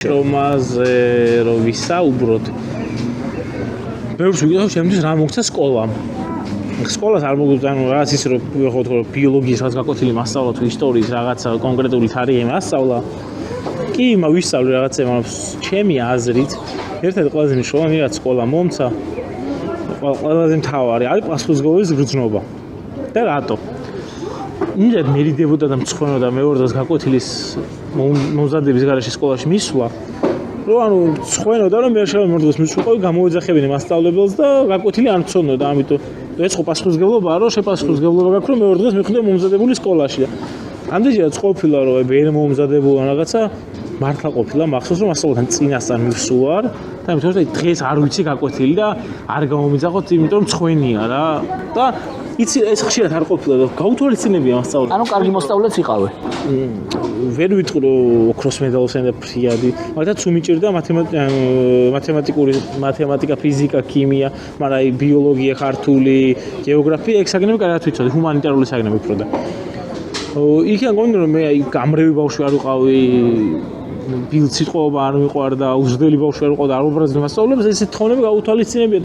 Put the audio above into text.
რომაზე რო ვისაუბროთ ბევრს ვიგავ შემდის რა მოგცა სკოლამ სკოლას არ მოგვიწევს ანუ რაღაც ის რომ ვიხოთ რომ ბიოლოგიის რაღაც გაკვეთილი მასწავლა თუ ისტორიის რაღაცა კონკრეტული თარიღი მასწავლა კი ვისწავლე რაღაცა ჩემი აზრით ერთ-ერთი ყველაზე მნიშვნელოვანი რაც სკოლა მომცა ყველაზე მთავარი არის პასუხისმგებლობის გრძნობა და რატო იმდენ მერიდებოდა და მწვენოდა მეორე დღეს გაკვეთილის მომზადების გარეშე სკოლაში მისვლა რომ ანუ მწვენოდა რომ მე შეიძლება მეორე დღეს მისვლა გამოეძახებინე მასწავლებელს და გაკვეთილი არ მწვენოდა ამიტომ ეს ხო პასუხისმგებლობაა რომ შეპასუხისმგებლობა გაქვს რომ მეორე დღეს მიხვდე მომზადებული სკოლაში და ამდენჯერაც ყოფილა რომ ვერ მომზადებულა რაღაცა მართლა ყოფილა მახსოვს რომ მასწავლებელთან წინასწარ მივსვარ და იმიტომ რომ დღეს არ ვიცი გაკვეთილი და არ გამომიძახოთ იმიტომ რომ მწვენია რა და იცი ეს ხშირად არ ყოფილა და გაუთვალისწინებია მასწავლებელი. ანუ კარგი მოსწავლეც იყავე. ვერ ვიტყვი რომ ოქროს მედალს ენდა ფრიადი, მაგრამ თუ მიჭირდა მათემატიკა, ფიზიკა, ქიმია, მაგრამ აი ბიოლოგია, ქართული, გეოგრაფია, ეგ საგნები კარგად ვიცოდი, ჰუმანიტარული საგნები უფრო და. იქიდან გონდა რომ მე აი გამრევი ბავშვი არ ვიყავი, ბილწი თხოვება არ მიყვარდა, უზრდელი ბავშვი არ ვიყავ და არ ვუბრაზდი მასწავლებლებს, ესეთი თხოვნები გაუთვალისწინებია.